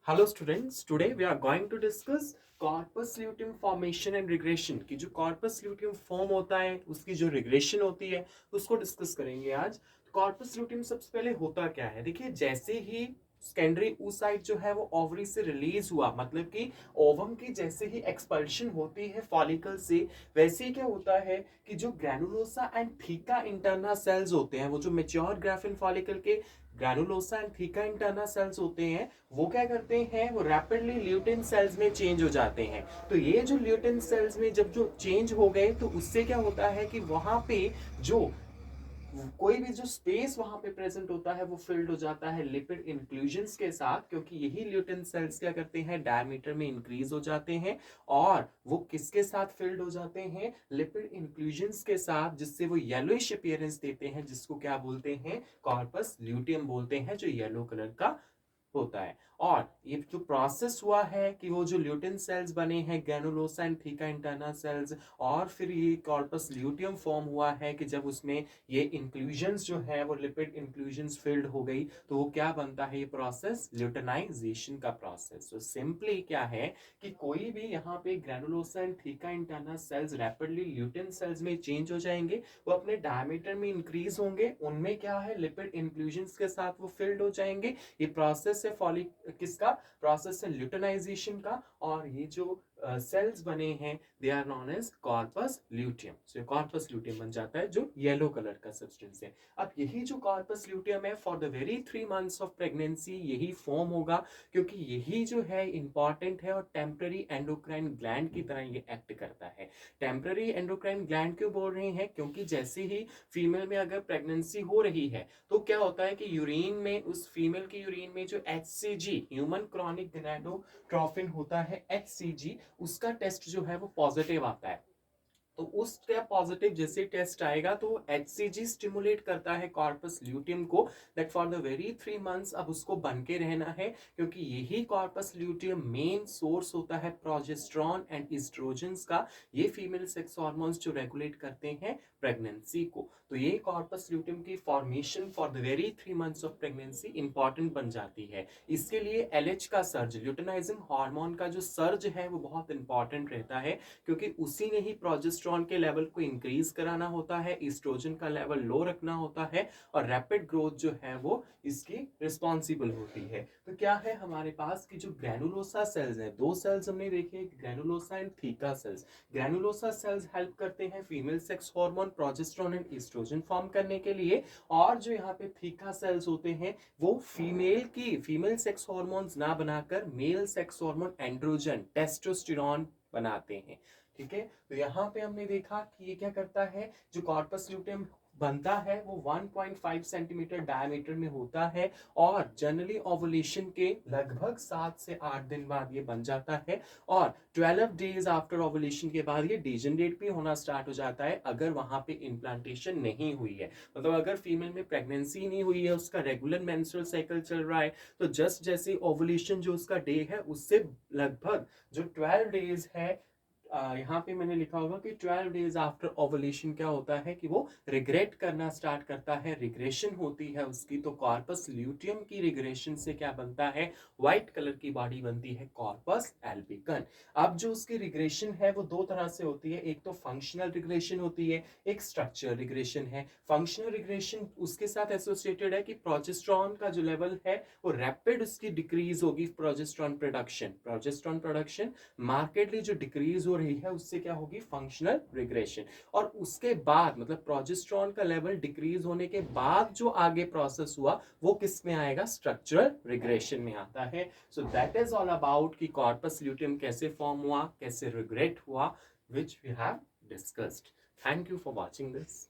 Hello students, today we are going to discuss corpus luteum formation and regression की जो corpus luteum form होता है उसकी जो रिग्रेशन होती है उसको डिस्कस करेंगे आज। कॉर्पस ल्यूटियम सबसे पहले होता क्या है, देखिए जैसे ही सेकेंडरी oocyte जो है वो ओवरी से रिलीज हुआ, मतलब कि ओवम की जैसे ही एक्सपल्शन होती है फॉलिकल से, वैसे ही क्या होता है कि जो granulosa and theca interna cells होते हैं, वो जो मेच्योर ग्राफिन फॉलिकल के granulosa and theca interna cells होते हैं, वो क्या करते हैं, वो रैपिडली ल्यूटिन सेल्स में चेंज हो जाते हैं। तो ये जो ल्यूटिन सेल्स में जब जो चेंज हो गए तो उससे क्या होता है कि वहां पे जो कोई भी जो स्पेस वहां पे प्रेजेंट होता है वो फिल्ड हो जाता है लिपिड इंक्लूजन्स के साथ, क्योंकि यही ल्यूटिन सेल्स क्या करते हैं, डायमीटर में इंक्रीज हो जाते हैं। और वो किसके साथ फिल्ड हो जाते हैं, लिपिड इंक्लूजन्स के साथ, जिससे वो येलोइश अपीयरेंस देते हैं, जिसको क्या बोलते हैं, कॉर्पस ल्यूटियम बोलते हैं, जो येलो कलर का होता है। और ये जो प्रोसेस हुआ है कि वो जो ल्यूटिन सेल्स बने हैं, granulosa and theca interna cells, और फिर ये कॉर्पस ल्यूटियम फॉर्म हुआ है कि जब उसमें ये इंक्लूजन्स जो है वो लिपिड इंक्लूजन्स फिल्ड हो गई, तो वो क्या बनता है, ये प्रोसेस ल्यूटिनाइजेशन का प्रोसेस। तो सिंपली क्या है कि कोई भी यहाँ पे granulosa and theca interna cells rapidly lutein cells में चेंज हो जाएंगे, वो अपने डायमीटर में इंक्रीज होंगे, उनमें क्या है, लिपिड इंक्लूजन्स के साथ वो फिल्ड हो जाएंगे। ये प्रोसेस है फॉलिक किसका, प्रोसेस है ल्यूटिनाइजेशन का। और ये जो सेल्स बने हैं they are known as corpus luteum. So corpus luteum बन जाता है जो येलो कलर का सब्सटेंस है। अब यही जो कॉर्पस ल्यूटियम है for the very 3 months of pregnancy यही फॉर्म होगा, क्योंकि यही जो है इंपॉर्टेंट है और टेम्पररी एंडोक्राइन ग्लैंड की तरह ये एक्ट करता है। टेम्पररी एंडोक्राइन ग्लैंड क्यों बोल रहे हैं, क्योंकि जैसे ही फीमेल में अगर प्रेगनेंसी हो रही है तो क्या होता है कि यूरिन में, उस फीमेल की यूरिन में जो HCG ह्यूमन क्रॉनिक गोनाडोट्रोफिन होता है, HCG, उसका टेस्ट जो है वो पॉजिटिव आता है। तो उसका पॉजिटिव जैसे टेस्ट आएगा तो HCG स्टिमुलेट करता है कॉर्पस ल्यूटियम को, that for the very 3 months अब उसको बन के रहना है, क्योंकि यही कॉर्पस ल्यूटियम मेन सोर्स होता है प्रोजेस्टेरॉन एंड इस्ट्रोजेंस का, ये फीमेल सेक्स हार्मोन्स जो रेगुलेट करते हैं प्रेगनेंसी को। तो ये कॉर्पस ल्यूटियम की formation for the very 3 months of pregnancy important बन जाती है। इसके लिए LH का सर्ज, ल्यूटिनाइजिंग हार्मोन का जो सर्ज है वो बहुत इंपॉर्टेंट रहता है, क्योंकि उसी ने ही प्रोजेस्टेरॉन के लेवल को इंक्रीज कराना होता है, ईस्ट्रोजन का लेवल लो रखना होता है, और रैपिड ग्रोथ जो है वो इसकी रिस्पॉन्सिबल होती है। तो क्या है हमारे पास कि जो ग्रैनुलोसा सेल्स हैं, दो सेल्स हमने देखे, granulosa and theca cells. Granulosa cells help करते हैं female sex hormone progesterone and oestrogen form करने के लिए, और जो यहाँ पे थीका सेल्स होते हैं वो फीमेल सेक्स हार्मोन्स ना बनाकर male sex hormone androgen testosterone बनाते हैं। ठीक है, तो यहाँ पे हमने देखा कि ये क्या करता है, जो कॉर्पस ल्यूटियम बनता है वो 1.5 सेंटीमीटर डायमीटर में होता है, और जनरली ओवुलेशन के लगभग 7 से 8 दिन बाद ये बन जाता है, और 12 डेज आफ्टर ओवुलेशन के बाद ये डिजेनरेट भी होना स्टार्ट हो जाता है अगर वहां पे इम्प्लांटेशन नहीं हुई है। मतलब अगर फीमेल में प्रेगनेंसी नहीं हुई है, उसका रेगुलर मेंस्ट्रुअल साइकिल चल रहा है, तो जस्ट जैसे ओवुलेशन जो उसका डे है उससे लगभग जो 12 डेज है, यहाँ पे मैंने लिखा होगा कि 12 डेज आफ्टर ओवुलेशन क्या होता है कि वो रिग्रेट करना स्टार्ट करता है, रिग्रेशन होती है उसकी। तो कॉर्पस ल्यूटियम की रिग्रेशन से क्या बनता है, व्हाइट कलर की बॉडी बनती है कॉर्पस एल्बिकन। अब जो उसकी रिग्रेशन है वो दो तरह से होती है, एक तो फंक्शनल रिग्रेशन होती है, एक स्ट्रक्चर रिग्रेशन है। फंक्शनल रिग्रेशन उसके साथ एसोसिएटेड है कि प्रोजेस्टेरॉन का जो लेवल है वो रैपिड उसकी डिक्रीज होगी, प्रोजेस्टेरॉन प्रोडक्शन मार्केटली जो डिक्रीज हो रही है उससे क्या होगी, फंक्शनल रिग्रेशन। और उसके बाद मतलब प्रोजेस्टेरॉन का लेवल डिक्रीज होने के बाद जो आगे प्रोसेस हुआ वो किस में आएगा, स्ट्रक्चरल रिग्रेशन में आता है। So that is all about कि कॉर्पस ल्यूटियम कैसे फॉर्म हुआ, कैसे रिग्रेट हुआ, which we have discussed. Thank you for watching this.